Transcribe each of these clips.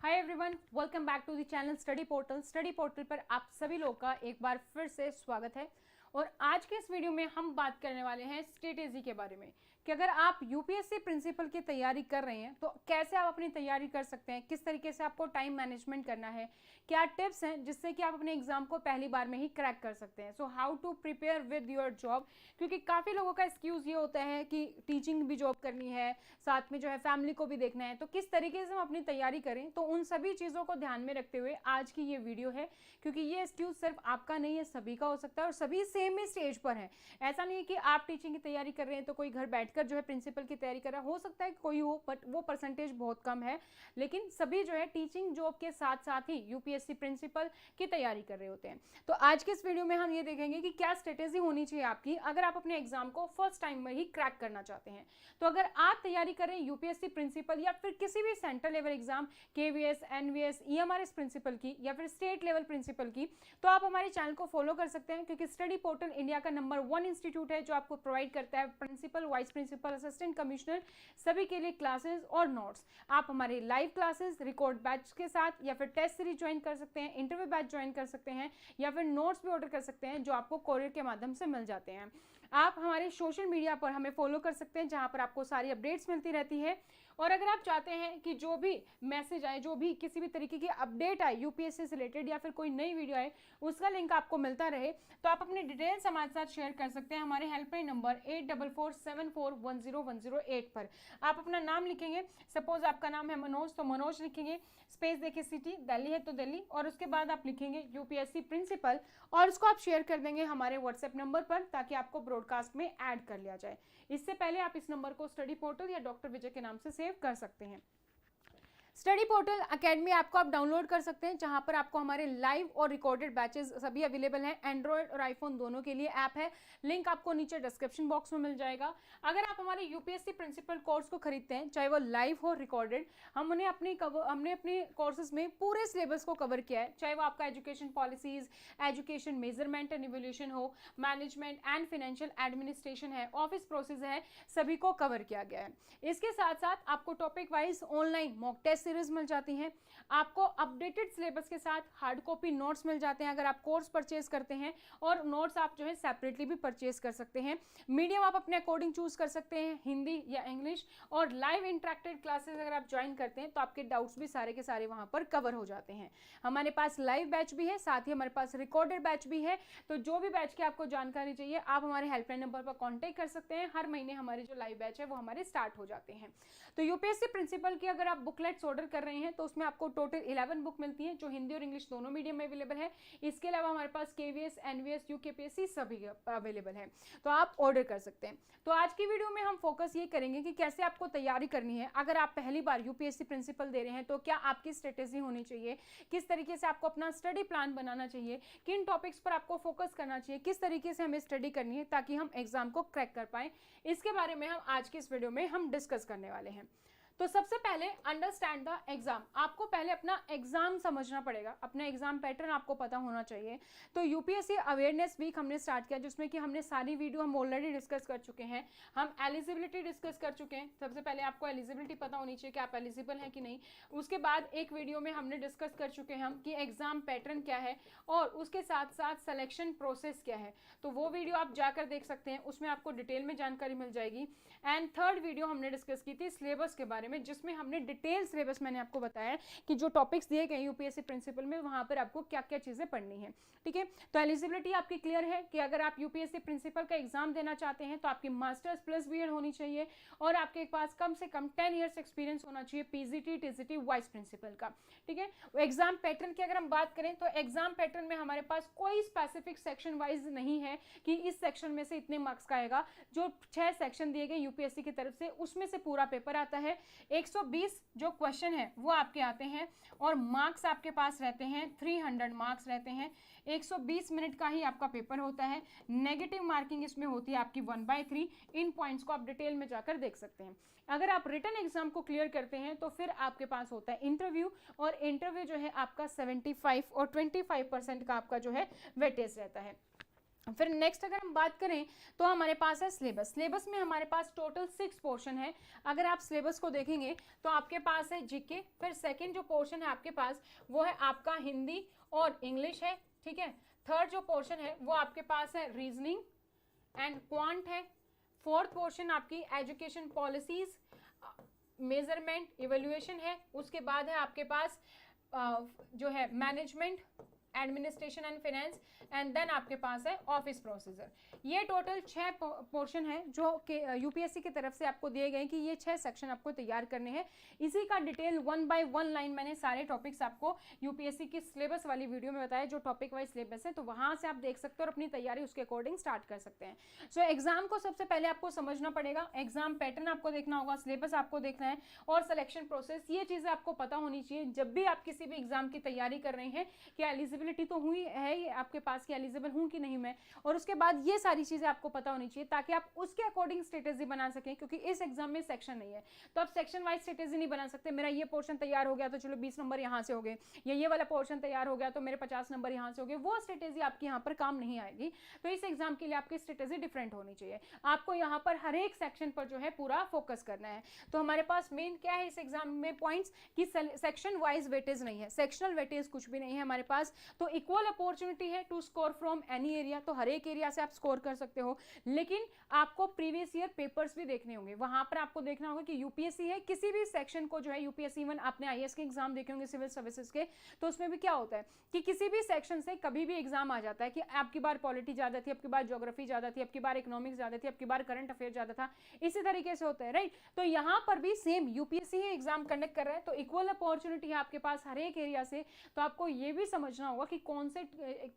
Hi everyone, welcome back to the channel study portal. Study portal पर आप सभी लोगों का एक बार फिर से स्वागत है। और आज के इस वीडियो में हम बात करने वाले हैं स्ट्रेटेजी के बारे में कि अगर आप यूपीएससी प्रिंसिपल की तैयारी कर रहे हैं तो कैसे आप अपनी तैयारी कर सकते हैं, किस तरीके से आपको टाइम मैनेजमेंट करना है, क्या टिप्स हैं जिससे कि आप अपने एग्जाम को पहली बार में ही क्रैक कर सकते हैं। So how to prepare with your job, क्योंकि काफ़ी लोगों का एक्सक्यूज़ ये होता है कि टीचिंग भी जॉब करनी है, साथ में जो है फैमिली को भी देखना है, तो किस तरीके से हम अपनी तैयारी करें। तो उन सभी चीज़ों को ध्यान में रखते हुए आज की ये वीडियो है, क्योंकि ये एक्सक्यूज़ सिर्फ आपका नहीं है, सभी का हो सकता है और सभी सेम ही स्टेज पर है। ऐसा नहीं है कि आप टीचिंग की तैयारी कर रहे हैं तो कोई घर बैठकर जो है प्रिंसिपल की तैयारी कर रहा है, हो सकता है कि कोई हो, बट वो परसेंटेज बहुत कम है। लेकिन सभी जो है टीचिंग जॉब के साथ साथ ही यूपीएससी प्रिंसिपल की तैयारी कर रहे होते हैं। तो आज के इस वीडियो में हम ये देखेंगे कि क्या स्ट्रेटेजी होनी चाहिए आपकी अगर आप अपने एग्जाम को फर्स्ट टाइम में ही क्रैक करना चाहते हैं। तो अगर आप तैयारी करें यूपीएससी प्रिंसिपल या फिर किसी भी central level exam, KVS, NVS, EMRS principal की या फिर स्टेट लेवल प्रिंसिपल की, तो आप हमारे चैनल को फॉलो कर सकते हैं, क्योंकि स्टडी पोर्टल इंडिया का नंबर 1 इंस्टीट्यूट है जो आपको प्रोवाइड करता है principal, vice principal, assistant commissioner सभी के लिए क्लासेस और नोट्स। आप हमारे लाइव क्लासेस रिकॉर्ड बैच के साथ या फिर टेस्ट सीरीज ज्वाइन कर सकते हैं, इंटरव्यू बैच ज्वाइन कर सकते हैं या फिर नोट्स भी ऑर्डर कर सकते हैं जो आपको कोरियर के माध्यम से मिल जाते हैं। आप हमारे सोशल मीडिया पर हमें फॉलो कर सकते हैं जहां पर आपको सारी अपडेट्स मिलती रहती है। और अगर आप चाहते हैं कि जो भी मैसेज आए, जो भी किसी भी तरीके की अपडेट आए यूपीएससी से रिलेटेड या फिर कोई नई वीडियो आए, उसका लिंक आपको मिलता रहे, तो आप अपने डिटेल्स हमारे साथ शेयर कर सकते हैं हमारे हेल्पलाइन नंबर 8447410108 पर। आप अपना नाम लिखेंगे, सपोज आपका नाम है मनोज, तो मनोज लिखेंगे, स्पेस देखिए सिटी, दिल्ली है तो दिल्ली, और उसके बाद आप लिखेंगे यूपीएससी प्रिंसिपल और उसको आप शेयर कर देंगे हमारे व्हाट्सएप नंबर पर, ताकि आपको ब्रॉडकास्ट में ऐड कर लिया जाए। इससे पहले आप इस नंबर को स्टडी पोर्टल या डॉक्टर विजय के नाम से सेव कर सकते हैं। स्टडी पोर्टल अकेडमी ऐप को आप डाउनलोड कर सकते हैं, जहां पर आपको हमारे लाइव और रिकॉर्डेड बैचेस सभी अवेलेबल हैं। एंड्रॉयड और आईफोन दोनों के लिए ऐप है, लिंक आपको नीचे डिस्क्रिप्शन बॉक्स में मिल जाएगा। अगर आप हमारे यूपीएससी प्रिंसिपल कोर्स को खरीदते हैं, चाहे वो लाइव हो रिकॉर्डेड, हमने अपने कोर्सेज में पूरे सिलेबस को कवर किया है, चाहे वो आपका education policies, education measurement and evolution हो, मैनेजमेंट एंड फाइनेंशियल एडमिनिस्ट्रेशन है, ऑफिस प्रोसेस है, सभी को कवर किया गया है। इसके साथ साथ आपको topic wise online mock test series मिल जाती हैं, आपको अपडेटेड सिलेबस के साथ हार्ड कॉपी नोट्स मिल जाते हैं अगर आप कोर्स परचेज करते हैं, और नोट्स आप जो है सेपरेटली भी परचेज कर सकते हैं। मीडियम आप अपने अकॉर्डिंग चूज कर सकते हैं, हिंदी या इंग्लिश, और लाइव इंटरेक्टेड क्लासेस अगर आप ज्वाइन करते हैं तो आपके डाउट्स भी सारे के सारे वहां पर कवर हो जाते हैं। हमारे पास लाइव बैच भी है, साथ ही हमारे पास रिकॉर्डेड बैच भी है। तो जो भी बैच की आपको जानकारी चाहिए आप हमारे हेल्पलाइन नंबर पर कॉन्टेक्ट कर सकते हैं। हर महीने हमारे जो लाइव बैच है वो हमारे स्टार्ट हो जाते हैं। तो यूपीएससी प्रिंसिपल की अगर आप बुकलेट्स ऑर्डर कर रहे हैं तो उसमें आपको टोटल 11 बुक मिलती हैं, जो हिंदी और इंग्लिश दोनों मीडियम में अवेलेबल है। इसके अलावा हमारे पास केवीएस, एनवीएस, यूकेपीएससी सभी अवेलेबल है, तो आप ऑर्डर कर सकते हैं। तो आज की वीडियो में हम फोकस ये करेंगे कि कैसे आपको तैयारी करनी है अगर आप पहली बार यूपीएससी प्रिंसिपल दे रहे हैं, तो क्या आपकी स्ट्रेटेजी होनी चाहिए, किस तरीके से आपको अपना स्टडी प्लान बनाना चाहिए, किन टॉपिक्स पर आपको फोकस करना चाहिए, किस तरीके से हमें स्टडी करनी है ताकि हम एग्जाम को क्रैक कर पाए। इसके बारे में हम आज की इस वीडियो में हम डिस्कस करने वाले हैं। तो सबसे पहले अंडरस्टैंड द एग्जाम। आपको पहले अपना एग्जाम समझना पड़ेगा, अपना एग्जाम पैटर्न आपको पता होना चाहिए। तो यूपीएससी अवेयरनेस वीक हमने स्टार्ट किया, जिसमें कि हमने सारी वीडियो हम ऑलरेडी डिस्कस कर चुके हैं। हम एलिजिबिलिटी डिस्कस कर चुके हैं। सबसे पहले आपको एलिजिबिलिटी पता होनी चाहिए कि आप एलिजिबल हैं कि नहीं। उसके बाद एक वीडियो में हमने डिस्कस कर चुके हैं हम कि एग्जाम पैटर्न क्या है और उसके साथ साथ सिलेक्शन प्रोसेस क्या है। तो वो वीडियो आप जाकर देख सकते हैं, उसमें आपको डिटेल में जानकारी मिल जाएगी। एंड थर्ड वीडियो हमने डिस्कस की थी सिलेबस के बारे में, जिसमें हमने डिटेल सिलेबस मैंने आपको बताया कि जो टॉपिक्स दिए गए यूपीएससी प्रिंसिपल में वहां पर आपको क्या क्या चीजें पढ़नी है। ठीक है, तो एलिजिबिलिटी आपकी क्लियर है कि अगर आप यूपीएससी प्रिंसिपल का एग्जाम देना चाहते हैं तो आपकी मास्टर्स प्लस बीएड होनी चाहिए और आपके पास कम से कम 10 ईयर्स एक्सपीरियंस होना चाहिए पीजीटी, टीजीटी, वाइस प्रिंसिपल का। ठीक है, एग्जाम पैटर्न की अगर हम बात करें तो एग्जाम पैटर्न में हमारे पास कोई स्पेसिफिक सेक्शन वाइज नहीं है कि इस सेक्शन में से इतने मार्क्स का आएगा। जो 6 सेक्शन दिए गए यूपीएससी की तरफ से उसमें से पूरा पेपर आता है। 120 जो क्वेश्चन है वो आपके आते हैं और मार्क्स आपके पास रहते हैं 300 मार्क्स रहते हैं। 120 मिनट का ही आपका पेपर होता है। नेगेटिव मार्किंग इसमें होती है आपकी 1/3। इन पॉइंट्स को आप डिटेल में जाकर देख सकते हैं। अगर आप रिटन एग्जाम को क्लियर करते हैं तो फिर आपके पास होता है इंटरव्यू, और इंटरव्यू जो है आपका 75 और 25% का आपका जो है वेटेज रहता है। फिर नेक्स्ट अगर हम बात करें तो हमारे पास है सिलेबस। सिलेबस में हमारे पास टोटल 6 पोर्शन है। अगर आप सिलेबस को देखेंगे तो आपके पास है जीके, फिर सेकंड जो पोर्शन है आपके पास वो है आपका हिंदी और इंग्लिश है, ठीक है। थर्ड जो पोर्शन है वो आपके पास है रीजनिंग एंड क्वांट है। फोर्थ पोर्शन आपकी एजुकेशन पॉलिसीज, मेजरमेंट, इवेल्युएशन है। उसके बाद है आपके पास जो है management, administration and finance, and then आपके पास है ऑफिस प्रोसीजर। ये टोटल 6 पोर्शन है जो कि यूपीएससी की तरफ से आपको दिए गए कि ये 6 सेक्शन आपको तैयार करने हैं। इसी का डिटेल 1 बाय 1 लाइन मैंने सारे टॉपिक्स आपको यूपीएससी की सिलेबस वाली वीडियो में बताया, जो टॉपिक वाइज सिलेबस है, तो वहां से आप देख सकते हो और अपनी तैयारी उसके अकॉर्डिंग स्टार्ट कर सकते हैं। सो एग्जाम को सबसे पहले आपको समझना पड़ेगा, एग्जाम पैटर्न आपको देखना होगा, सिलेबस आपको देखना है और सिलेक्शन प्रोसेस, ये चीजें आपको पता होनी चाहिए जब भी आप किसी भी एग्जाम की तैयारी कर रहे हैं कि एलिजिबिलिटी तो हुई है ये आपके पास कि एलिजिबल हूं कि नहीं मैं, और उसके बाद ये सारी चीजें आपको पता होनी चाहिए ताकि आप उसके अकॉर्डिंग स्ट्रेटेजी बना सकें। क्योंकि इस एग्जाम में सेक्शन नहीं है तो आप सेक्शन वाइज स्ट्रेटेजी नहीं बना सकते। मेरा ये पोर्शन तैयार हो गया तो चलो 20 नंबर यहाँ से हो गए, या ये वाला पोर्शन तैयार हो गया तो मेरे 50 नंबर यहाँ से हो गए, वो स्ट्रेटेजी आपकी यहाँ पर काम नहीं आएगी। तो इस एग्जाम के लिए आपकी स्ट्रेटेजी डिफरेंट होनी चाहिए। आपको यहाँ पर हर एक सेक्शन पर जो है पूरा फोकस करना है। तो हमारे पास मेन क्या है इस एग्जाम में पॉइंट्स कि सेक्शन वाइज वेटेज नहीं है, सेक्शनल वेटेज कुछ भी नहीं है हमारे पास। तो इक्वल अपॉर्चुनिटी है to score from any area, तो हर एक एरिया से आप स्कोर कर सकते हो। लेकिन आपको प्रीवियस ईयर पेपर्स भी देखने होंगे, वहां पर आपको देखना होगा कि यूपीएससी है किसी भी सेक्शन को जो है यूपीएससी, इवन आपने आईएएस के एग्जाम देखे होंगे सिविल सर्विसेज के, तो उसमें भी क्या होता है कि किसी भी सेक्शन से कभी भी एग्जाम आ जाता है कि आपकी बार पॉलिटी ज्यादा थी, आपकी बार ज्योग्राफी ज्यादा थी, आपकी बार इकोनॉमिक्स ज्यादा थी, आपकी बार करंट अफेयर ज्यादा था, इसी तरीके से होता है, राइट। तो यहाँ पर भी सेम यूपीएससी ही एग्जाम कंडक्ट कर रहा है, तो इक्वल अपॉर्चुनिटी है आपके पास हर एक एरिया से। तो आपको ये भी समझना होगा कि कौन से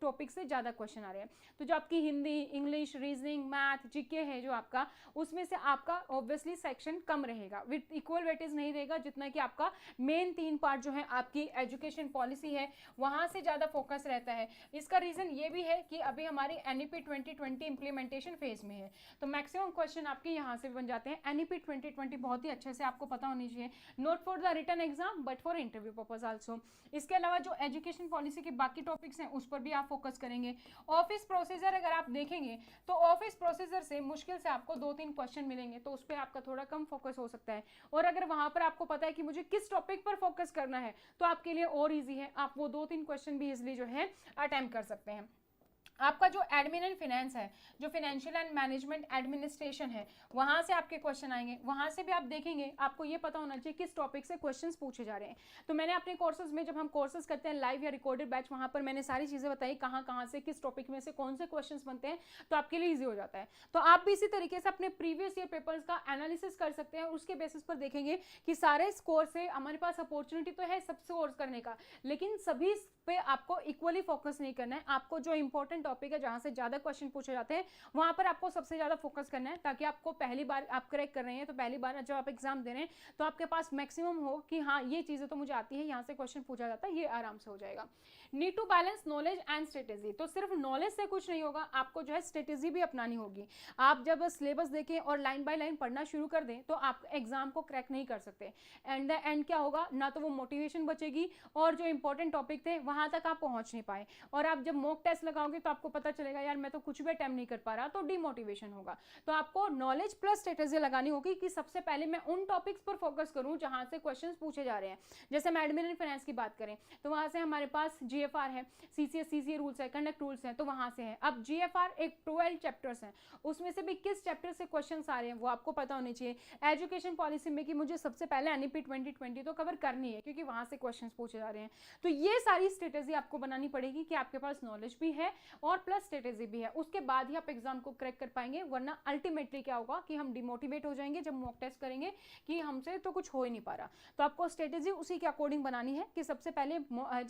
टॉपिक से ज्यादा क्वेश्चन आ रहे हैं। तो जो आपकी Hindi, English, reasoning, math, GK है जो आपका, उसमें से आपका ऑब्वियसली सेक्शन कम रहेगा, विद इक्वल वेटेज नहीं रहेगा जितना कि आपका मेन 3 पार्ट जो है आपकी एजुकेशन पॉलिसी है वहां से ज्यादा फोकस रहता है। इसका रीजन ये भी है कि अभी हमारी एनईपी 2020 इंप्लीमेंटेशन फेज में है, तो मैक्सिमम क्वेश्चन आपके यहाँ से बन जाते हैं। एनईपी 2020 बहुत ही अच्छे से आपको पता होनी चाहिए, not for the written exam but for interview purpose also. इसके अलावा जो एजुकेशन पॉलिसी के बाकी टॉपिक्स हैं उस पर भी आप फोकस करेंगे। ऑफिस प्रोसीजर अगर आप देखेंगे तो ऑफिस प्रोसीजर से मुश्किल से आपको 2-3 क्वेश्चन मिलेंगे, तो उस पर आपका थोड़ा कम फोकस हो सकता है। और अगर वहां पर आपको पता है कि मुझे किस टॉपिक पर फोकस करना है तो आपके लिए और इजी है, आप वो 2-3 क्वेश्चन भी इजिली जो है अटेम्प्ट कर सकते हैं। आपका जो एडमिन एंड फाइनेंस है, जो फाइनेंशियल एंड मैनेजमेंट एडमिनिस्ट्रेशन है, वहां से आपके क्वेश्चन आएंगे, वहां से भी आप देखेंगे, आपको ये पता होना चाहिए किस टॉपिक से क्वेश्चंस पूछे जा रहे हैं। तो मैंने अपने कोर्सेज में, जब हम कोर्सेज करते हैं लाइव या रिकॉर्डेड बैच, वहां पर मैंने सारी चीजें बताई कहाँ से किस टॉपिक में से कौन से क्वेश्चन बनते हैं, तो आपके लिए ईजी हो जाता है। तो आप भी इसी तरीके से अपने प्रीवियस ईयर पेपर्स का एनालिसिस कर सकते हैं और उसके बेसिस पर देखेंगे कि सारे स्कोर से हमारे पास अपॉर्चुनिटी तो है सब स्कोर करने का, लेकिन सभी पे आपको इक्वली फोकस नहीं करना है। आपको जो इंपॉर्टेंट टॉपिक है जहां से ज्यादा क्वेश्चन पूछे जाते हैं वहां पर आपको सबसे ज्यादा फोकस करना है, ताकि आपको पहली बार आप क्रैक कर रहे हैं तो पहली बार जब आप एग्जाम दे रहे हैं तो आपके पास मैक्सिमम हो कि हाँ ये चीजें तो मुझे आती है, यहाँ से क्वेश्चन पूछा जाता है, ये आराम से हो जाएगा। Need to balance knowledge and strategy, तो सिर्फ नॉलेज से कुछ नहीं होगा, आपको जो है स्ट्रेटेजी भी अपनानी होगी। आप जब सिलेबस देखें और लाइन बाय लाइन पढ़ना शुरू कर दें तो आप एग्जाम को क्रैक नहीं कर सकते। एंड द एंड क्या होगा, ना तो वो मोटिवेशन बचेगी और जो इंपॉर्टेंट टॉपिक थे वहां तक आप पहुंच नहीं पाए, और आप जब मॉक टेस्ट लगाओगे तो आपको पता चलेगा यार मैं तो कुछ भी अटेम्प्ट नहीं कर पा रहा, तो डिमोटिवेशन होगा। तो आपको नॉलेज प्लस स्ट्रेटेजी लगानी होगी कि सबसे पहले मैं उन टॉपिक्स पर फोकस करूं जहां से क्वेश्चंस पूछे जा रहे हैं। जैसे मैं एडमिन एंड फाइनेंस की बात करें तो वहां से हमारे पास जीएफआर है, सीसीए रूल्स है, कंडक्ट रूल्स है, तो वहां से है। अब जीएफआर एक 12 चैप्टर्स हैं, उसमें से भी किस चैप्टर से क्वेश्चंस आ रहे हैं वो आपको पता होनी चाहिए। एजुकेशन पॉलिसी में कि मुझे सबसे पहले एनईपी 2020 तो कवर करनी है क्योंकि वहां से क्वेश्चंस पूछे जा रहे हैं। तो ये सारी स्ट्रेटेजी आपको बनानी पड़ेगी कि आपके पास नॉलेज भी है और प्लस स्ट्रेटेजी भी है, उसके बाद ही आप एग्जाम को क्रैक कर पाएंगे। वरना अल्टीमेटली क्या होगा कि हम डिमोटिवेट हो जाएंगे जब मॉक टेस्ट करेंगे कि हमसे तो कुछ हो ही नहीं पा रहा। तो आपको स्ट्रेटेजी उसी के अकॉर्डिंग बनानी है कि सबसे पहले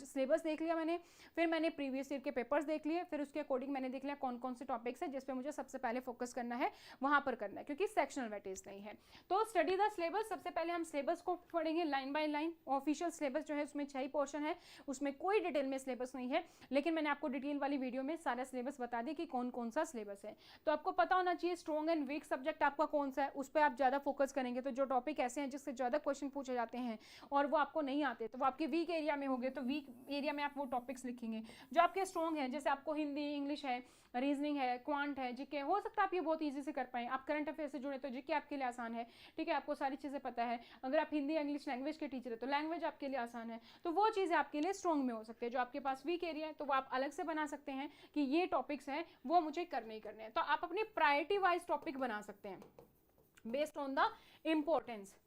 सिलेबस देख लिया मैंने, फिर मैंने प्रीवियस ईयर के पेपर्स देख लिए, फिर उसके अकॉर्डिंग मैंने देख लिया कौन कौन से टॉपिक्स है जिस पे मुझे सबसे पहले फोकस करना है, वहां पर करना है क्योंकि सेक्शनल वेटेज नहीं है। तो स्टडी द सिलेबस, सबसे पहले हम सिलेबस को पढ़ेंगे line by line. Official syllabus जो है उसमें 6 पोर्शन है, उसमें कोई डिटेल में सिलेबस नहीं है, लेकिन मैंने आपको डिटेल वाली वीडियो में सारा सिलेबस बता दिया कि कौन कौन सा सिलेबस है। तो आपको पता होना चाहिए स्ट्रॉन्ग एंड वीक सब्जेक्ट आपका कौन सा है, उस पर आप ज़्यादा फोकस करेंगे। तो जो टॉपिक ऐसे हैं जिससे ज़्यादा क्वेश्चन पूछे जाते हैं और वो आपको नहीं आते तो वो आपके वीक एरिया में होंगे, तो वीक एरिया में आप वो टॉपिक्स लिखेंगे। जो आपके स्ट्रॉन्ग है, जैसे आपको हिंदी, इंग्लिश है, रीजनिंग है, क्वांट है, जीके, हो सकता है आप ये बहुत ईजी से कर पाएँ। आप करंट अफेयर से जुड़े तो जीके आपके लिए आसान है, ठीक है, आपको सारी चीज़ें पता है। अगर आप हिंदी इंग्लिश लैंग्वेज के टीचर है तो लैंग्वेज आपके लिए आसान है। तो वो चीज़ें आपके लिए स्ट्रॉन्ग में हो सकती है। जो आपके पास वीक एरिया है तो वो आप अलग से बना सकते हैं कि ये टॉपिक्स हैं वो मुझे करने ही करने हैं। तो आप अपनी प्रायोरिटी वाइज टॉपिक बना सकते हैं बेस्ड ऑन द इम्पोर्टेंस,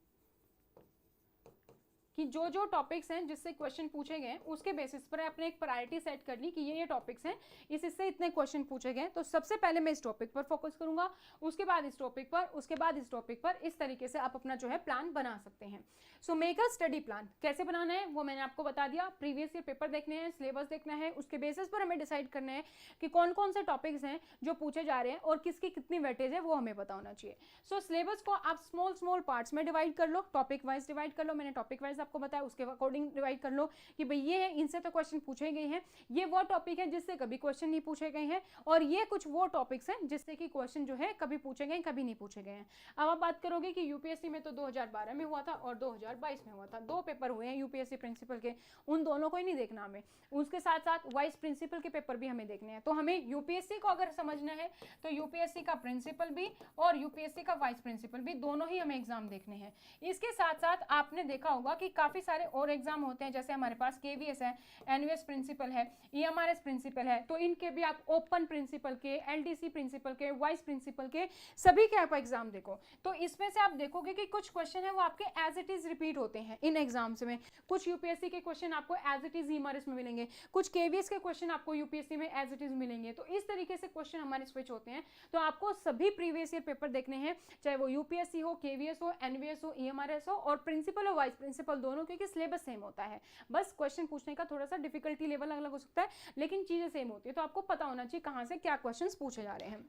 कि जो जो टॉपिक्स हैं जिससे क्वेश्चन पूछे गए उसके बेसिस पर आपने एक प्रायोरिटी सेट कर ली कि ये टॉपिक्स हैं, इससे इतने क्वेश्चन पूछे गए तो सबसे पहले मैं इस टॉपिक पर फोकस करूंगा, उसके बाद इस टॉपिक पर, उसके बाद इस टॉपिक पर। इस तरीके से आप अपना जो है प्लान बना सकते हैं। So make a study plan कैसे बनाना है वो मैंने आपको बता दिया। प्रीवियस ईयर पेपर देखने हैं, सिलेबस देखना है, उसके बेसिस पर हमें डिसाइड करना है कि कौन कौन से टॉपिक्स हैं जो पूछे जा रहे हैं और किसकी कितनी वेटेज है वो हमें पता होना चाहिए। सो सिलेबस को आप स्मॉल स्मॉल पार्ट्स में डिवाइड कर लो, टॉपिक वाइज डिवाइड कर लो। मैंने टॉपिक वाइज आपको बताया, उसके अकॉर्डिंग डिवाइड कर लो कि भाई ये है, इनसे तो क्वेश्चन पूछे गए हैं, ये वो टॉपिक है जिससे कभी क्वेश्चन नहीं पूछे गए हैं, और ये कुछ वो टॉपिक्स हैं जिससे कि क्वेश्चन जो है कभी पूछे गए कभी नहीं पूछे गए हैं। अब आप बात करोगे कि यूपीएससी में तो 2012 में हुआ था और 2022 में हुआ था, 2 पेपर हुए हैं यूपीएससी प्रिंसिपल के, उन दोनों को ही नहीं देखना हमें, उसके साथ साथ वाइस प्रिंसिपल के पेपर भी हमें देखने हैं। तो हमें यूपीएससी को अगर समझना है तो यूपीएससी का प्रिंसिपल भी और यूपीएससी का वाइस प्रिंसिपल भी, दोनों ही हमें एग्जाम देखने हैं। इसके साथ साथ आपने देखा होगा कि काफी सारे और एग्जाम होते हैं, जैसे हमारे पास केवीएस है, एनवीएस प्रिंसिपल है, ईएमआरएस प्रिंसिपल है, तो इनके भी आप ओपन प्रिंसिपल के, एलडीसी प्रिंसिपल के, वाइस प्रिंसिपल के, सभी के आप एग्जाम देखो। तो इसमें से आप देखोगे कि कुछ क्वेश्चन है वो आपके एज इट इज रिपीट होते हैं इन एग्जाम्स में, कुछ यूपीएससी के क्वेश्चन आपको एज इट इज ईएमआरएस में मिलेंगे, कुछ केवीएस के क्वेश्चन आपको यूपीएससी में एज इट इज मिलेंगे। तो इस तरीके से क्वेश्चन हमारे स्विच होते हैं। तो आपको सभी प्रीवियस ईयर पेपर देखने हैं, चाहे वो यूपीएससी हो, केवीएस हो, एनवीएस हो, ईएमआरएस हो, और प्रिंसिपल और वाइस प्रिंसिपल दोनों, क्योंकि सिलेबस सेम होता है, बस क्वेश्चन पूछने का थोड़ा सा डिफिकल्टी लेवल अलग हो सकता है, लेकिन चीजें सेम होती है। तो आपको पता होना चाहिए कहां से क्या क्वेश्चंस पूछे जा रहे हैं।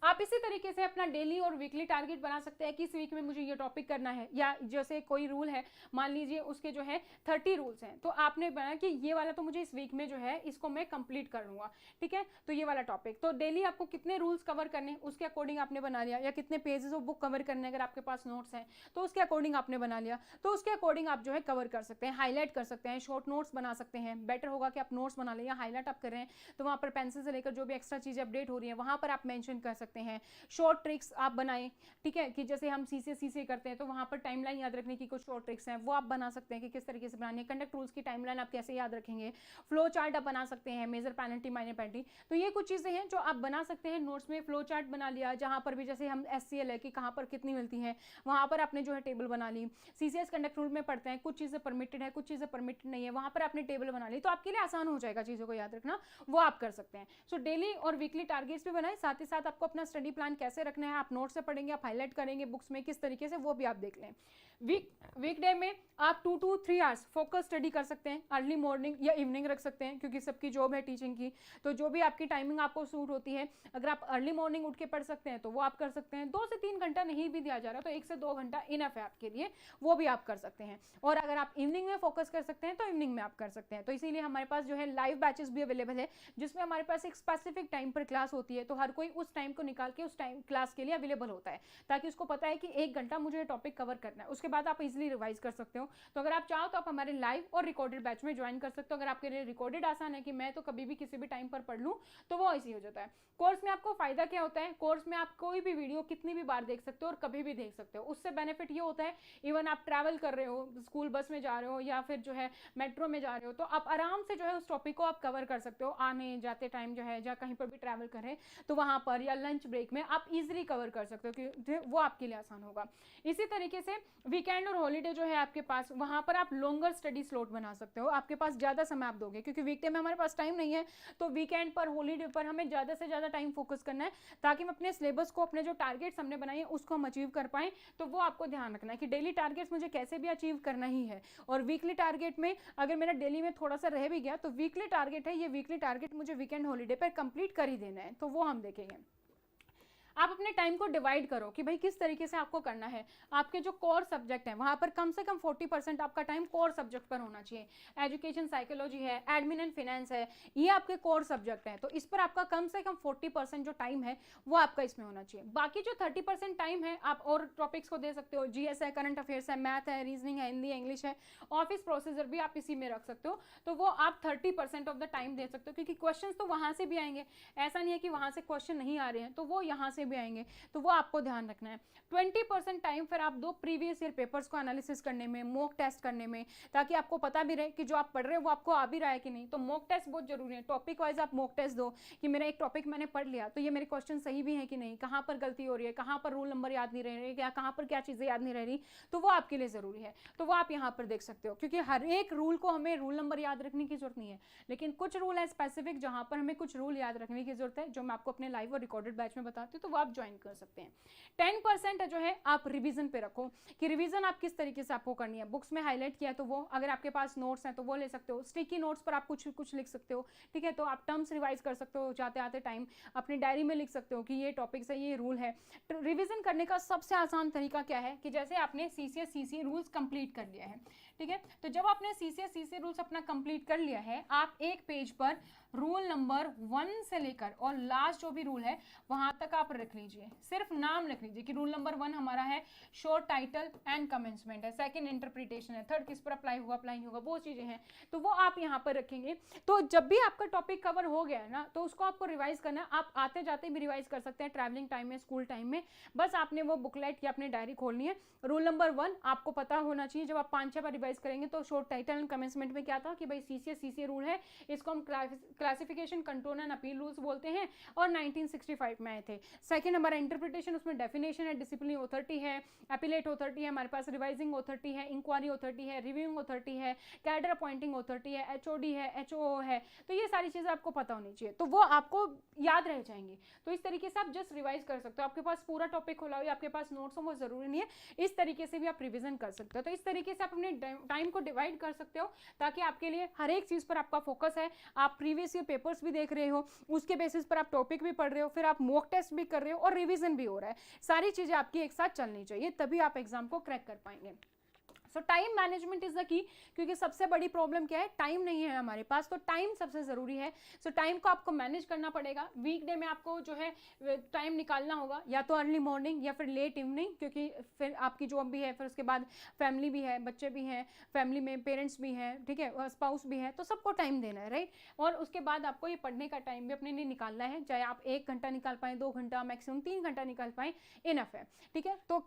आप इसी तरीके से अपना डेली और वीकली टारगेट बना सकते हैं कि इस वीक में मुझे ये टॉपिक करना है, या जैसे कोई रूल है, मान लीजिए उसके जो है 30 रूल्स हैं, तो आपने बनाया कि ये वाला तो मुझे इस वीक में जो है इसको मैं कंप्लीट कर लूंगा, ठीक है, तो ये वाला टॉपिक, तो डेली आपको कितने रूल्स कवर करने हैं उसके अकॉर्डिंग आपने बना लिया, या कितने पेजेस ऑफ बुक कवर करने हैं, अगर आपके पास नोट्स हैं तो उसके अकॉर्डिंग आपने बना लिया, तो उसके अकॉर्डिंग आप जो है कवर कर सकते हैं, हाईलाइट कर सकते हैं, शॉर्ट नोट्स बना सकते हैं। बेटर होगा कि आप नोट्स बना लें या हाईलाइट आप कर रहे हैं तो वहाँ पर पेंसिल से लेकर जो भी एक्स्ट्रा चीजें अपडेट हो रही है वहाँ पर आप मेंशन कर सकते हैं। शॉर्ट ट्रिक्स आप बनाएं, ठीक है, कि जैसे हम सीसीए करते हैं तो वहां पर टाइमलाइन याद रखने की कुछ शॉर्ट ट्रिक्स हैं, वो आप बना सकते हैं कि किस तरीके से बनानी है। कंडक्ट रूल्स की टाइमलाइन आप कैसे याद रखेंगे, फ्लो चार्ट आप बना सकते हैं, मेजर पेनल्टी माइनर पेनल्टी, तो ये कुछ चीजें हैं जो आप बना सकते हैं नोट्स में। फ्लो चार्ट बना लिया, जहां पर भी जैसे हम एससीएल है कि कहां पर कितनी मिलती है, वहां पर आपने जो है टेबल बना ली। सीसीएस कंडक्ट रूल में पढ़ते हैं, कुछ चीजें परमिटेड है, कुछ चीजें परमिटेड नहीं है, वहां पर आपने टेबल बना ली, तो आपके लिए आसान हो जाएगा चीजों को याद रखना, वो आप कर सकते हैं। सो डेली और वीकली टारगेट्स भी बनाए, साथ ही साथ आपको अपना स्टडी प्लान कैसे रखना है, आप नोट्स से पढ़ेंगे, आप हाईलाइट करेंगे बुक्स में किस तरीके से, वो भी आप देख लें। वीकडे में आप 2 to 3 आवर्स फोकस स्टडी कर सकते हैं, अर्ली मॉर्निंग या इवनिंग रख सकते हैं, क्योंकि सबकी जॉब है टीचिंग की, तो जो भी आपकी टाइमिंग आपको सूट होती है, अगर आप अर्ली मॉर्निंग उठ के पढ़ सकते हैं तो वो आप कर सकते हैं। 2 से 3 घंटा नहीं भी दिया जा रहा तो 1 से 2 घंटा इनफ है आपके लिए, वो भी आप कर सकते हैं। और अगर आप इवनिंग में फोकस कर सकते हैं तो इवनिंग में आप कर सकते हैं। तो इसीलिए हमारे पास जो है लाइव बैचेस भी अवेलेबल है, जिसमें हमारे पास एक स्पेसिफिक टाइम पर क्लास होती है, तो हर कोई उस टाइम को निकाल के उस टाइम क्लास के लिए अवेलेबल होता है, ताकि उसको पता है कि 1 घंटा मुझे टॉपिक कवर करना है, उसके बाद आप इजीली रिवाइज कर सकते हो। तो अगर आप चाहो तो आप हमारे लाइव और रिकॉर्डेड बैच में ज्वाइन कर सकते हो। अगर आपके लिए रिकॉर्डेड आसान है कि मैं तो कभी भी किसी भी टाइम पर पढ़ लूँ, तो वो ऐसे ही हो जाता है। कोर्स में आपको फायदा क्या होता है, कोर्स में आप कोई भी वीडियो कितनी भी बार देख सकते हो और कभी भी देख सकते हो। उससे बेनिफिट ये होता है, इवन आप ट्रैवल कर रहे हो, स्कूल बस में जा रहे हो या फिर जो है मेट्रो में जा रहे हो, तो आप आराम से जो है उस टॉपिक को आप कवर कर सकते हो। आने जाते टाइम जो है, या कहीं पर भी ट्रैवल करें तो वहां पर, या लंच ब्रेक में आप इजीली कवर कर सकते हो, कि वो आपके लिए आसान होगा। इसी तरीके से वीकेंड और हॉलीडे जो है आपके पास, वहां पर आप लॉन्गर स्टडी स्लॉट बना सकते हो, आपके पास ज्यादा समय आप दोगे, क्योंकि वीकडे में हमारे पास टाइम नहीं है, तो वीकेंड पर, हॉलीडे पर हमें ज्यादा से ज्यादा टाइम फोकस करना है, ताकि हम अपने सिलेबस को, अपने जो टारगेट्स हमने बनाए हैं उसको हम अचीव कर पाएं। तो वो आपको ध्यान रखना है कि डेली टारगेट्स मुझे कैसे भी अचीव करना ही है, और वीकली टारगेट में अगर मेरा डेली में थोड़ा सा रह भी गया तो वीकली टारगेट है, ये वीकली टारगेट मुझे वीकेंड हॉलीडे पर कंप्लीट कर ही देना है, तो वो हम देखेंगे। आप अपने टाइम को डिवाइड करो कि भाई किस तरीके से आपको करना है। आपके जो कोर सब्जेक्ट हैं वहाँ पर कम से कम 40% आपका टाइम कोर सब्जेक्ट पर होना चाहिए। एजुकेशन साइकोलॉजी है, एडमिन एंड फाइनेंस है, ये आपके कोर सब्जेक्ट हैं, तो इस पर आपका कम से कम 40% जो टाइम है वो आपका इसमें होना चाहिए। बाकी जो 30% टाइम है आप और टॉपिक्स को दे सकते हो, जीएस है, करंट अफेयर्स है, मैथ है, रीजनिंग है, हिंदी, इंग्लिश है, ऑफिस प्रोसीजर भी आप इसी में रख सकते हो, तो वो आप 30% ऑफ द टाइम दे सकते हो, क्योंकि क्वेश्चन तो वहाँ से भी आएंगे, ऐसा नहीं है कि वहाँ से क्वेश्चन नहीं आ रहे हैं, तो वो यहाँ से भी आएंगे, तो वो आपको ध्यान रखना है। 20% टाइम फिर आप दो प्रीवियस ईयर पेपर्स को एनालिसिस करने में, मॉक टेस्ट करने में, ताकि आपको पता भी रहे कि जो आप पढ़ रहे हो वो आपको आ भी रहा है कि नहीं। तो मॉक टेस्ट बहुत जरूरी है, टॉपिक वाइज आप मॉक टेस्ट दो कि मेरा एक टॉपिक मैंने पढ़ लिया तो ये मेरे क्वेश्चन सही भी है कि नहीं, कहाँ पर गलती हो रही है, कहाँ पर रूल नंबर याद नहीं रह रहे, या कहाँ पर क्या चीज़ें याद नहीं रह रही, तो वो आपके लिए ज़रूरी है, तो वो आप यहाँ पर देख सकते हो। क्योंकि हर एक रूल को हमें रूल नंबर याद रखने की जरूरत नहीं है, लेकिन कुछ रूल है स्पेसिफिक जहाँ पर हमें कुछ रूल याद रखने की जरूरत है, जो मैं आपको अपने लाइव और रिकॉर्डेड बैच में बताती हूँ, तो वो आप ज्वाइन कर सकते हैं। 10% जो है आप रिवीजन पे रखो कि रिवीजन आप किस तरीके से आपको करनी है। बुक्स में हाईलाइट किया तो वो, अगर आपके पास नोट्स हैं तो वो ले सकते हो, स्टिकी नोट्स पर आप कुछ लिख सकते हो, ठीक है। तो आप टर्म्स रिवाइज कर सकते हो जाते आते टाइम, अपनी डायरी में लिख सकते हो कि ये टॉपिक्स है, ये रूल है। रिवीजन करने का सबसे आसान तरीका क्या है कि जैसे आपने सीसीएस सीसी रूल्स कंप्लीट कर लिया है, ठीक है, तो जब आपने सीसीएस सीसी रूल्स अपना कंप्लीट कर लिया है, आप एक पेज पर रूल नंबर 1 से लेकर और लास्ट जो भी रूल है वहां तक आप रख लीजिए, सिर्फ नाम लिख लीजिए कि रूल नंबर 1 हमारा है शॉर्ट टाइटल एंड कमेंसमेंट है, सेकंड इंटरप्रिटेशन है, थर्ड किस पर अप्लाई होगा वो चीजें हैं, तो वो आप यहाँ पर रखेंगे। तो जब भी आपका टॉपिक कवर हो गया है ना, तो उसको आपको रिवाइज करना है, आप आते जाते भी रिवाइज कर सकते हैं, ट्रैवलिंग टाइम में, स्कूल टाइम में, बस आपने वो बुकलेट या अपनी डायरी खोलनी है। रूल नंबर 1 आपको पता होना चाहिए, जब आप 5-6 बार रिवाइज करेंगे तो शॉर्ट टाइटल एंड कमेंसमेंट में क्या था कि भाई सीसीएस सीसी रूल है, इसको हम classification, control and appeal rules बोलते हैं, और 1965 में आए थे। सेकंड हमारा इंटरप्रिटेशन, उसमें डेफिनेशन है, डिसिप्लिन अथॉरिटी है, अपीलेट अथॉरिटी है, हमारे पास रिवाइजिंग अथॉरिटी है, इंक्वायरी अथॉरिटी है, रिव्यूइंग अथॉरिटी है, कैडर अपॉइंटिंग अथॉरिटी है, एचओडी है, एचओओ है, तो ये सारी चीजें आपको पता होनी चाहिए, तो वो आपको याद रह जाएंगी। तो इस तरीके से आप जस्ट रिवाइज कर सकते हो, आपके पास पूरा टॉपिक खुला हो या आपके पास नोट्स हो वो जरूरी नहीं है, इस तरीके से भी आप रिविजन कर सकते हो। तो इस तरीके से आप अपने टाइम को डिवाइड कर सकते हो, ताकि आपके लिए हर एक चीज पर आपका फोकस है, आप प्रीवियस ईयर पेपर्स भी देख रहे हो, उसके बेसिस पर आप टॉपिक भी पढ़ रहे हो, फिर आप मॉक टेस्ट भी कर रहे हो और रिवीजन भी हो रहा है, सारी चीजें आपकी एक साथ चलनी चाहिए, तभी आप एग्जाम को क्रैक कर पाएंगे। सो time management is the key, क्योंकि सबसे बड़ी प्रॉब्लम क्या है, टाइम नहीं है हमारे पास, तो टाइम सबसे ज़रूरी है। सो टाइम को आपको मैनेज करना पड़ेगा। वीकडे में आपको जो है टाइम निकालना होगा, या तो अर्ली मॉर्निंग या फिर लेट इवनिंग, क्योंकि फिर आपकी जॉब भी है, फिर उसके बाद फैमिली भी है, बच्चे भी हैं, फैमिली में पेरेंट्स भी हैं, ठीक है, स्पाउस भी है, तो सबको टाइम देना है, राइट। और उसके बाद आपको ये पढ़ने का टाइम भी अपने लिए निकालना है, चाहे आप 1 घंटा निकाल पाएँ, 2 घंटा, मैक्सिमम 3 घंटा निकाल पाएँ, इनफ है, ठीक है। तो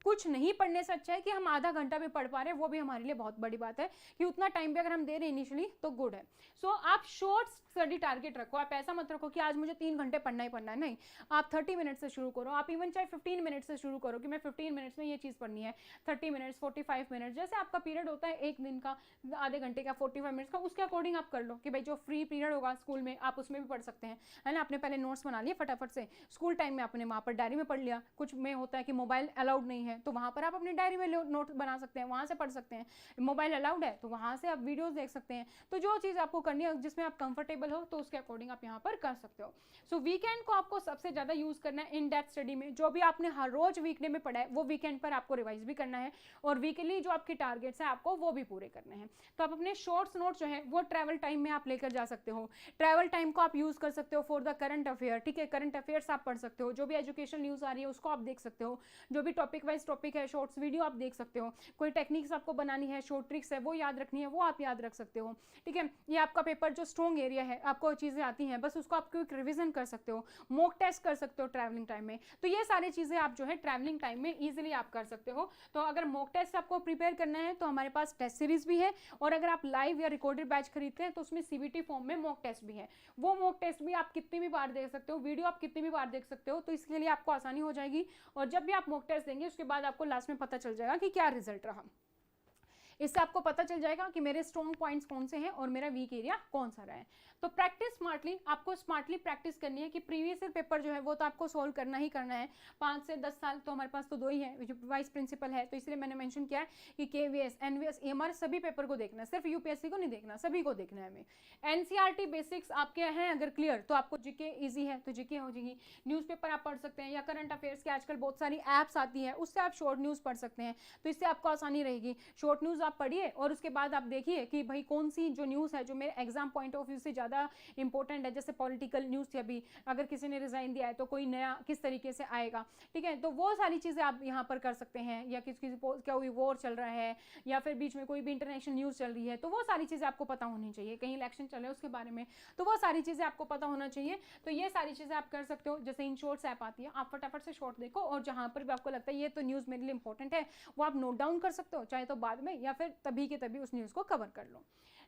कुछ नहीं पढ़ने से अच्छा है कि हम आधा घंटा भी पढ़ पा रहे हैं, वो भी हमारे लिए बहुत बड़ी बात है, कि उतना टाइम भी अगर हम दे रहे हैं इनिशियली तो गुड है। सो आप शॉर्ट स्टडी टारगेट रखो, आप ऐसा मत रखो कि आज मुझे 3 घंटे पढ़ना ही पढ़ना है, नहीं, आप 30 मिनट से शुरू करो, आप इवन चाहे 15 मिनट से शुरू करो कि मैं 15 मिनट्स में ये चीज़ पढ़नी है, 30 मिनट्स, 45 मिनट्स, जैसे आपका पीरियड होता है एक दिन का, आधे घंटे का, 45 मिनट्स का, उसके अकॉर्डिंग आप कर लो कि भाई जो फ्री पीरियड होगा स्कूल में आप उसमें भी पढ़ सकते हैं, है ना। आपने पहले नोट्स बना लिए फटाफट से, स्कूल टाइम में आपने वहाँ पर डायरी में पढ़ लिया, कुछ में होता है कि मोबाइल अलाउड नहीं है, तो वहाँ पर आप अपनी डायरी में नोट बना सकते हैं, वहाँ से पढ़ सकते हैं। मोबाइल अलाउड है तो वहाँ से आप वीडियोस देख सकते हैं। तो जो चीज़ आपको करनी है जिसमें आप कंफर्टेबल हो, तो उसके अकॉर्डिंग आप यहाँ पर कर सकते हो। सो वीकेंड को आपको सबसे ज़्यादा यूज़ करना है इन डेप्थ स्टडी में। जो भी आपने हर रोज वीकडे में पढ़ा है वो वीकेंड पर आपको रिवाइज भी करना है, और वीकली जो आपके टारगेट्स हैं आपको वो भी पूरे करने हैं। तो आप अपने शॉर्ट्स नोट्स जो है वो ट्रैवल टाइम में आप लेकर जा सकते हो। ट्रैवल टाइम को आप यूज़ कर सकते हो फॉर द करंट अफेयर, ठीक है, करंट अफेयर्स आप पढ़ सकते हो, जो भी एजुकेशन न्यूज़ आ रही है उसको आप देख सकते हो, जो भी टॉपिक वाइज टॉपिक है शॉर्ट्स वीडियो आप देख सकते हो, कोई टेक्निक्स आपको बनानी है, शॉर्ट ट्रिक्स है वो याद रखनी है, वो आप याद रख सकते हो, ठीक है। ये आपका पेपर जो स्ट्रॉन्ग एरिया है, आपको चीज़ें आती हैं, बस उसको आप क्विक रिवीजन कर सकते हो, मॉक टेस्ट कर सकते हो ट्रैवलिंग टाइम में। तो ये सारी चीज़ें आप जो है ट्रैवलिंग टाइम में ईजिली आप कर सकते हो। तो अगर मॉक टेस्ट आपको प्रिपेयर करना है तो हमारे पास टेस्ट सीरीज भी है, और अगर आप लाइव या रिकॉर्डेड बैच खरीदते हैं तो उसमें सीबीटी फॉर्म में मॉक टेस्ट भी है। वो मॉक टेस्ट भी आप कितनी भी बार देख सकते हो, वीडियो आप कितनी भी बार देख सकते हो, तो इसके लिए आपको आसानी हो जाएगी। और जब भी आप मॉक टेस्ट देंगे उसके बाद आपको लास्ट में पता चल जाएगा कि क्या रिजल्ट रहा। इससे आपको पता चल जाएगा कि मेरे स्ट्रॉन्ग पॉइंट्स कौन से हैं और मेरा वीक एरिया कौन सा रहा है। तो प्रैक्टिस स्मार्टली, आपको स्मार्टली प्रैक्टिस करनी है कि प्रीवियस ईयर पेपर जो है वो तो आपको सोल्व करना ही करना है। 5 से 10 साल तो हमारे पास तो 2 ही है जो वाइस प्रिंसिपल है, तो इसलिए मैंने मेंशन किया है कि केवीएस, एनवीएस, एमआर सभी पेपर को देखना है, सिर्फ यूपीएससी को नहीं देखना, सभी को देखना है हमें। एनसीईआरटी बेसिक्स आपके हैं अगर क्लियर तो आपको जीके इजी है तो जीके हो जाएगी। न्यूज़पेपर आप पढ़ सकते हैं या करंट अफेयर्स के आजकल बहुत सारी ऐप्स आती है, उससे आप शॉर्ट न्यूज़ पढ़ सकते हैं, तो इससे आपको आसानी रहेगी। शॉर्ट न्यूज़ आप पढ़िए और उसके बाद आप देखिए कि भाई कौन सी जो न्यूज़ है जो मेरे एग्जाम पॉइंट ऑफ व्यू से ज़्यादा इंपॉर्टेंट है। जैसे पॉलिटिकल न्यूज़ थी अभी, अगर किसी ने रिजाइन दिया है तो कोई नया किस तरीके से आएगा, ठीक है, तो वो सारी चीज़ें आप यहाँ पर कर सकते हैं। या किसी क्या कोई वॉर चल रहा है या फिर बीच में कोई भी इंटरनेशनल न्यूज़ चल रही है, तो वो सारी चीज़ें आपको पता होनी चाहिए। कहीं इलेक्शन चल रहा है उसके बारे में, तो वो सारी चीज़ें आपको पता होना चाहिए। तो ये सारी चीज़ें आप कर सकते हो। जैसे इन शॉर्ट्स ऐप आती है, आप फटाफट से शॉर्ट देखो और जहाँ पर भी आपको लगता है ये तो न्यूज़ मेरे लिए इंपॉर्टेंट है, वो आप नोट डाउन कर सकते हो, चाहे तो बाद में या फिर तभी के तभी उस न्यूज़ को कवर कर लो।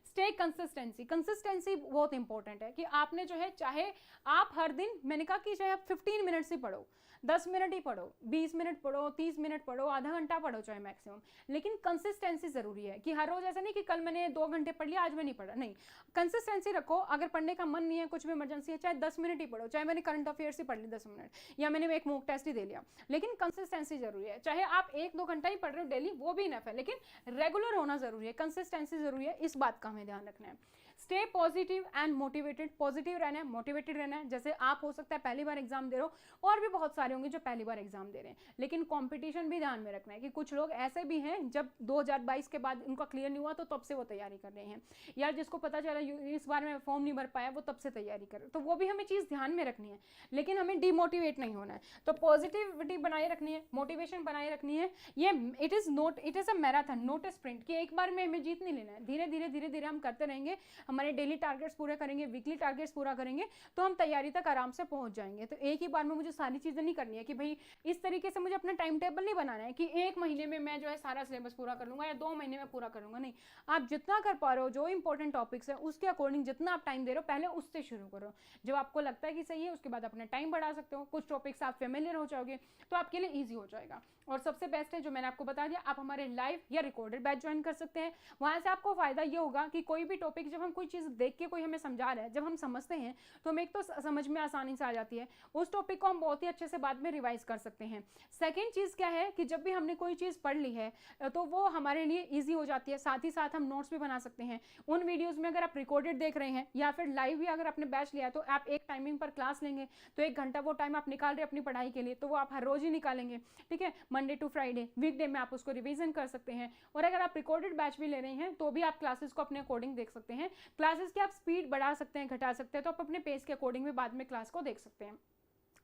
स्टे कंसिस्टेंसी, कंसिस्टेंसी बहुत इंपॉर्टेंट है कि आपने जो है, चाहे आप हर दिन, मैंने कहा कि चाहे आप 15 मिनट से पढ़ो, 10 मिनट ही पढ़ो, 20 मिनट पढ़ो, 30 मिनट पढ़ो, आधा घंटा पढ़ो चाहे मैक्सिमम, लेकिन कंसिस्टेंसी जरूरी है कि हर रोज ऐसा नहीं कि कल मैंने 2 घंटे पढ़ लिया आज मैं नहीं पढ़ा, नहीं, कंसिस्टेंसी रखो। अगर पढ़ने का मन नहीं है, कुछ भी इमरजेंसी है, चाहे 10 मिनट ही पढ़ो, चाहे मैंने करंट अफेयर्स ही पढ़ ली 10 मिनट या मैंने एक मॉक टेस्ट ही दे लिया, लेकिन कंसिस्टेंसी जरूरी है। चाहे आप 1-2 घंटा ही पढ़ रहे हो डेली, वो भी इनफ है, लेकिन रेगुलर होना जरूरी है, कंसिस्टेंसी जरूरी है, इस बात का हमें ध्यान रखना है। Stay positive and motivated, positive रहना है, मोटिवेटेड रहना है। जैसे आप हो सकता है पहली बार एग्जाम दे रहे हो और भी बहुत सारे होंगे जो पहली बार एग्जाम दे रहे हैं, लेकिन कंपटीशन भी ध्यान में रखना है कि कुछ लोग ऐसे भी हैं जब 2022 के बाद उनका क्लियर नहीं हुआ तो तब से वो तैयारी कर रहे हैं, या जिसको पता चला इस बार में फॉर्म नहीं भर पाया वो तब से तैयारी कर रहे, तो वो भी हमें चीज़ ध्यान में रखनी है, लेकिन हमें डिमोटिवेट नहीं होना है। तो पॉजिटिविटी बनाए रखनी है, मोटिवेशन बनाए रखनी है। ये it is a marathon not a sprint, कि एक बार में हमें जीत नहीं लेना है, धीरे धीरे धीरे धीरे हम करते रहेंगे, हमारे डेली टारगेट्स पूरे करेंगे, वीकली टारगेट्स पूरा करेंगे, तो हम तैयारी तक आराम से पहुंच जाएंगे। तो एक ही बार में मुझे सारी चीज़ें नहीं करनी है कि भाई इस तरीके से मुझे अपना टाइम टेबल नहीं बनाना है कि 1 महीने में मैं जो है सारा सिलेबस पूरा कर लूँगा या 2 महीने में पूरा कर लूँगा, नहीं। आप जितना कर पा रहे हो, जो इंपॉर्टेंट टॉपिक्स है उसके अकॉर्डिंग जितना आप टाइम दे रहे हो पहले उससे शुरू करो। जब आपको लगता है कि सही है उसके बाद अपना टाइम बढ़ा सकते हो। कुछ टॉपिक्स आप फेमिलियर हो जाओगे तो आपके लिए ईजी हो जाएगा। और सबसे बेस्ट है जो मैंने आपको बता दिया, आप हमारे लाइव या रिकॉर्डेड बैच ज्वाइन कर सकते हैं। वहाँ से आपको फायदा ये होगा कि कोई भी टॉपिक जब हम कोई चीज़ देख के कोई हमें समझा रहा है, जब हम समझते हैं तो हमें एक तो समझ में आसानी से आ जाती है, उस टॉपिक को हम बहुत ही अच्छे से बाद में रिवाइज कर सकते हैं। सेकेंड चीज़ क्या है कि जब भी हमने कोई चीज़ पढ़ ली है तो वो हमारे लिए ईजी हो जाती है, साथ ही साथ हम नोट्स भी बना सकते हैं उन वीडियोज़ में। अगर आप रिकॉर्डेड देख रहे हैं या फिर लाइव भी अगर आपने बैच लिया तो आप एक टाइमिंग पर क्लास लेंगे, तो 1 घंटा वो टाइम आप निकाल रहे हैं अपनी पढ़ाई के लिए, तो वो आप हर रोज ही निकालेंगे, ठीक है, मंडे टू फ्राइडे, वीकडे में आप उसको रिवीजन कर सकते हैं। और अगर आप रिकॉर्डेड बैच भी ले रहे हैं तो भी आप क्लासेस को अपने अकॉर्डिंग देख सकते हैं। क्लासेस की आप स्पीड बढ़ा सकते हैं, घटा सकते हैं, तो आप अपने पेस के अकॉर्डिंग भी बाद में क्लास को देख सकते हैं।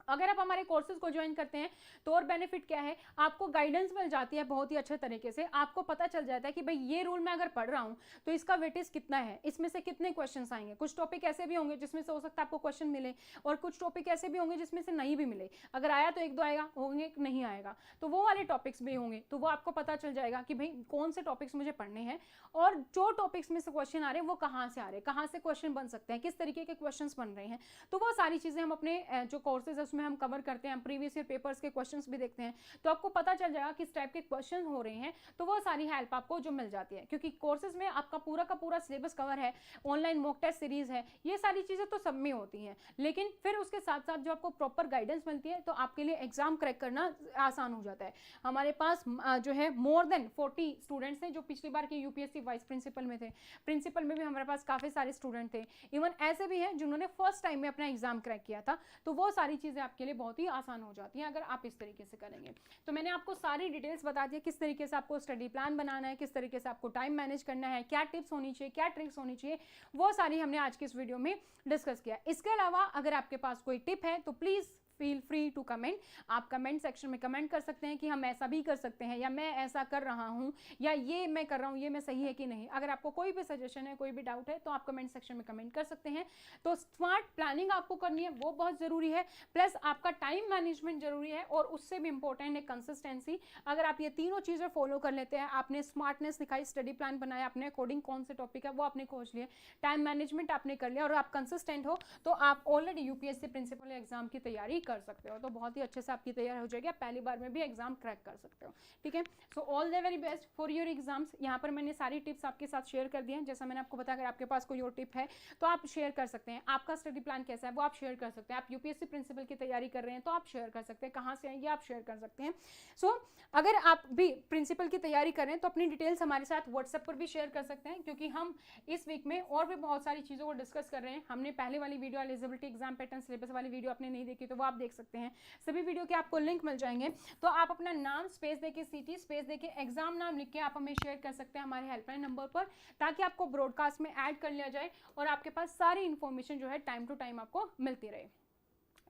अगर आप हमारे कोर्सेज को ज्वाइन करते हैं तो और बेनिफिट क्या है, आपको गाइडेंस मिल जाती है बहुत ही अच्छे तरीके से। आपको पता चल जाता है कि भाई ये रूल मैं अगर पढ़ रहा हूँ तो इसका वेटेज कितना है, इसमें से कितने क्वेश्चंस आएंगे। कुछ टॉपिक ऐसे भी होंगे जिसमें से हो सकता है आपको क्वेश्चन मिले और कुछ टॉपिक ऐसे भी होंगे जिसमें से नहीं भी मिले, अगर आया तो 1-2 आएगा, होंगे नहीं आएगा, तो वो वाले टॉपिक्स भी होंगे, तो वो आपको पता चल जाएगा कि भाई कौन से टॉपिक्स मुझे पढ़ने हैं और जो टॉपिक्स में से क्वेश्चन आ रहे हैं वो कहाँ से आ रहे हैं, कहाँ से क्वेश्चन बन सकते हैं, किस तरीके के क्वेश्चन बन रहे हैं। तो वो सारी चीज़ें हम अपने जो कोर्सेज है उसमें हम कवर करते हैं। प्रीवियस ईयर पेपर्स के क्वेश्चंस भी देखते हैं, तो आपको पता चल जाएगा किस टाइप के क्वेश्चन हो रहे हैं, तो वो सारी हेल्प आपको जो मिल जाती है, क्योंकि कोर्सेज में आपका पूरा का पूरा सिलेबस कवर है, ऑनलाइन मॉक टेस्ट सीरीज है, ये सारी चीज़ें तो सब में होती हैं, लेकिन फिर उसके साथ साथ जो आपको प्रॉपर गाइडेंस मिलती है तो आपके लिए एग्जाम क्रैक करना आसान हो जाता है। हमारे पास जो है मोर देन 40 स्टूडेंट्स हैं जो पिछली बार के यूपीएससी वाइस प्रिंसिपल में थे, प्रिंसिपल में भी हमारे पास काफ़ी सारे स्टूडेंट थे, इवन ऐसे भी हैं जिन्होंने फर्स्ट टाइम में अपना एग्जाम क्रैक किया था, तो वो सारी चीज़ें आपके लिए बहुत ही आसान हो जाती हैं अगर आप इस तरीके से करेंगे। तो मैंने आपको सारी डिटेल्स बता दी किस तरीके से आपको स्टडी प्लान बनाना है, किस तरीके से आपको टाइम मैनेज करना है, क्या टिप्स होनी चाहिए, क्या ट्रिक्स होनी चाहिए, वो सारी हमने आज की इस वीडियो में डिस्कस किया। इसके अलावा अगर आपके पास कोई टिप है तो please feel free to comment. आप कमेंट सेक्शन में कमेंट कर सकते हैं कि हम ऐसा भी कर सकते हैं, या मैं ऐसा कर रहा हूं, या ये मैं कर रहा हूं, ये मैं सही है कि नहीं। अगर आपको कोई भी सजेशन है, कोई भी डाउट है, तो आप कमेंट सेक्शन में कमेंट कर सकते हैं। तो स्मार्ट प्लानिंग आपको करनी है, वो बहुत ज़रूरी है, प्लस आपका टाइम मैनेजमेंट जरूरी है, और उससे भी इंपॉर्टेंट है कंसिस्टेंसी। अगर आप ये तीनों चीज़ें फॉलो कर लेते हैं, आपने स्मार्टनेस दिखाई, स्टडी प्लान बनाया, अपने अकॉर्डिंग कौन से टॉपिक है वो आपने खोज लिया, टाइम मैनेजमेंट आपने कर लिया, और आप कंसिस्टेंट हो, तो आप ऑलरेडी यूपीएससी प्रिंसिपल एग्जाम की तैयारी कर सकते हो, तो बहुत ही अच्छे से आपकी तैयार हो जाएगी, आप पहली बार में भी एग्जाम क्रैक कर सकते हो। ठीक है, so all the very best for your exams. यहाँ पर मैंने सारी टिप्स आपके साथ शेयर कर दी हैं, जैसा मैंने आपको बताया, अगर आपके पास कोई और टिप है तो आप शेयर कर सकते हैं, आपका स्टडी प्लान कैसा है वो आप शेयर कर सकते हैं, आप यूपीएससी प्रिंसिपल की तैयारी कर रहे हैं तो आप शेयर कर सकते हैं, कहाँ से आएंगे आप शेयर कर सकते हैं। सो अगर आप भी प्रिंसिपल की तैयारी कर रहे हैं तो अपनी डिटेल्स हमारे साथ व्हाट्सएप पर भी शेयर कर सकते हैं, क्योंकि हम इस वीक में और भी बहुत सारी चीज़ों को डिस्कस कर रहे हैं। हमने पहले वाली video eligibility exam pattern syllabus वाली वीडियो आपने नहीं देखी तो वो आप देख सकते हैं, सभी वीडियो के आपको लिंक मिल जाएंगे। तो आप अपना नाम स्पेस देके सिटी स्पेस देके एग्जाम नाम लिख के आप हमें शेयर कर सकते हैं हमारे हेल्पलाइन नंबर पर, ताकि आपको ब्रॉडकास्ट में ऐड कर लिया जाए और आपके पास सारी इन्फॉर्मेशन जो है टाइम टू टाइम आपको मिलती रहे।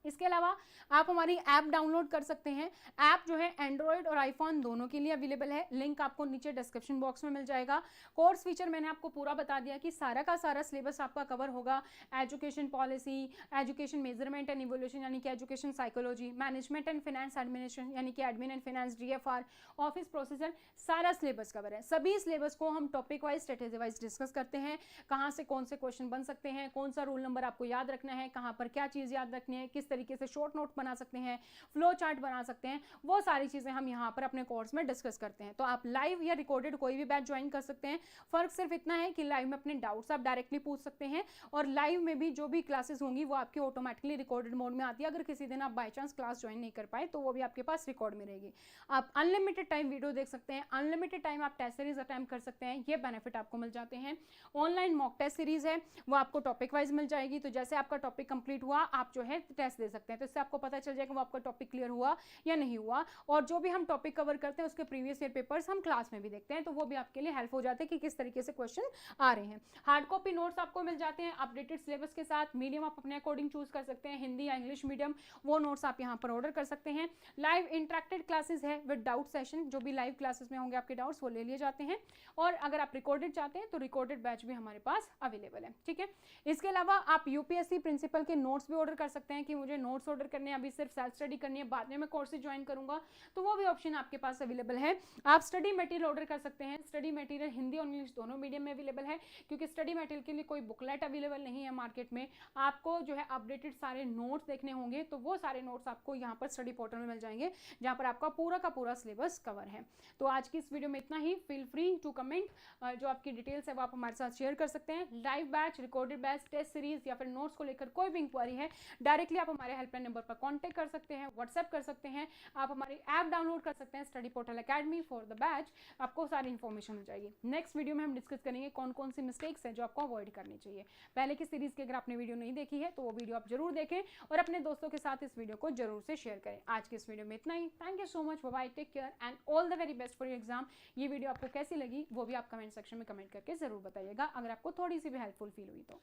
इसके अलावा आप हमारी ऐप डाउनलोड कर सकते हैं। ऐप जो है एंड्रॉयड और आईफोन दोनों के लिए अवेलेबल है, लिंक आपको नीचे डिस्क्रिप्शन बॉक्स में मिल जाएगा। कोर्स फीचर मैंने आपको पूरा बता दिया कि सारा का सारा सिलेबस आपका कवर होगा, education policy, education measurement and evolution यानी कि education psychology, management and finance administration यानी कि admin and finance, DFR, office procedure, सारा सिलेबस कवर है। सभी सिलेबस को हम topic wise strategy wise discuss करते हैं, कहाँ से कौन से क्वेश्चन बन सकते हैं, कौन सा रोल नंबर आपको याद रखना है, कहाँ पर क्या चीज़ याद रखनी है, किस तरीके से शॉर्ट नोट बना सकते हैं, फ्लो चार्ट बना सकते हैं, वो सारी चीज़ें हम यहाँ पर अपने कोर्स में डिस्कस करते हैं। तो आप लाइव या रिकॉर्डेड कोई भी बैच ज्वाइन कर सकते हैं। फर्क सिर्फ इतना है कि लाइव में अपने डाउट्स आप डायरेक्टली पूछ सकते हैं और लाइव में भी जो भी क्लासेस होंगी वो आपकी ऑटोमेटिकली रिकॉर्डेड मोड में आती है। अगर किसी दिन आप बाई चांस क्लास ज्वाइन नहीं कर पाए तो वो भी आपके पास रिकॉर्ड में रहेगी। आप अनलिमिटेड टाइम वीडियो देख सकते हैं, अनलिमिटेड टाइम आप टेस्ट सीरीज अटेम्प्ट कर सकते हैं, ये बेनिफिट आपको मिल जाते हैं। ऑनलाइन मॉक टेस्ट सीरीज है वो आपको टॉपिक वाइज मिल जाएगी, तो जैसे आपका टॉपिक कंप्लीट हुआ आप जो है टेस्ट दे सकते हैं, तो इससे आपको पता चल जाएगा वो आपका टॉपिक क्लियर हुआ या नहीं हुआ। और जो भी हम टॉपिक कवर करते हैं उसके प्रीवियस ईयर पेपर्स हम क्लास में भी देखते हैं, तो वो भी आपके लिए हेल्प हो जाते हैं कि किस तरीके से क्वेश्चन आ रहे हैं। हार्ड कॉपी नोट्स आपको मिल जाते हैं अपडेटेड सिलेबस के साथ। मीडियम आप अपने अकॉर्डिंग चूज कर सकते हैं, हिंदी या इंग्लिश मीडियम, वो नोट्स आप यहाँ पर ऑर्डर कर सकते हैं। लाइव इंटरेक्टेड क्लासेस है विद डाउट सेशन, जो भी लाइव क्लासेस में होंगे आपके डाउट्स वो ले लिए जाते हैं। और अगर आप रिकॉर्डेड चाहते हैं तो रिकॉर्डेड बैच भी हमारे पास अवेलेबल है। ठीक है, इसके अलावा आप यूपीएससी प्रिंसिपल के नोट्स भी ऑर्डर कर सकते हैं कि मुझे नोट्स ऑर्डर करने हैं, अभी सिर्फ सेल्फ स्टडी करनी है, बाद में मैं कोर्सेज ज्वाइन करूंगा, तो वो भी ऑप्शन आपके पास अवेलेबल है। आप स्टडी मटेरियल ऑर्डर कर सकते हैं। स्टडी मटेरियल हिंदी और इंग्लिश दोनों मीडियम में अवेलेबल है, क्योंकि स्टडी मटेरियल के लिए कोई बुकलेट अवेलेबल नहीं है मार्केट में। आपको जो है अपडेटेड सारे नोट्स देखने होंगे, तो वो सारे नोट्स आपको यहाँ पर स्टडी पोर्टल में मिल जाएंगे, जहाँ पर आपका पूरा का पूरा सिलेबस कवर है। तो आज की इस वीडियो में इतना ही। फील फ्री टू कमेंट, जो आपकी डिटेल्स है वो आप हमारे साथ शेयर कर सकते हैं। Live batch, recorded batch, test series या फिर नोट्स को लेकर कोई भी इंक्वायरी है डायरेक्टली आप हमारे हेल्पलाइन नंबर पर कॉन्टैक्ट कर सकते हैं, व्हाट्सएप कर सकते हैं, आप हमारी ऐप डाउनलोड कर सकते हैं study portal academy for the batch, आपको सारी इन्फॉर्मेशन मिल जाएगी। नेक्स्ट वीडियो में हम डिस्कस करेंगे कौन कौन सी मिस्टेक्स हैं जो आपको अवॉइड करनी चाहिए। पहले की सीरीज की अगर आपने वीडियो नहीं देखी है तो वो वीडियो आप जरूर देखें और अपने दोस्तों के साथ इस वीडियो को जरूर से शेयर करें। आज की इस वीडियो में इतना ही। Thank you so much, bye bye, take care and all the very best for your exam. ये वीडियो आपको कैसी लगी वो भी आप कमेंट सेक्शन में कमेंट करके जरूर बताइएगा, अगर आपको थोड़ी सी भी हेल्पफुल फील हुई तो।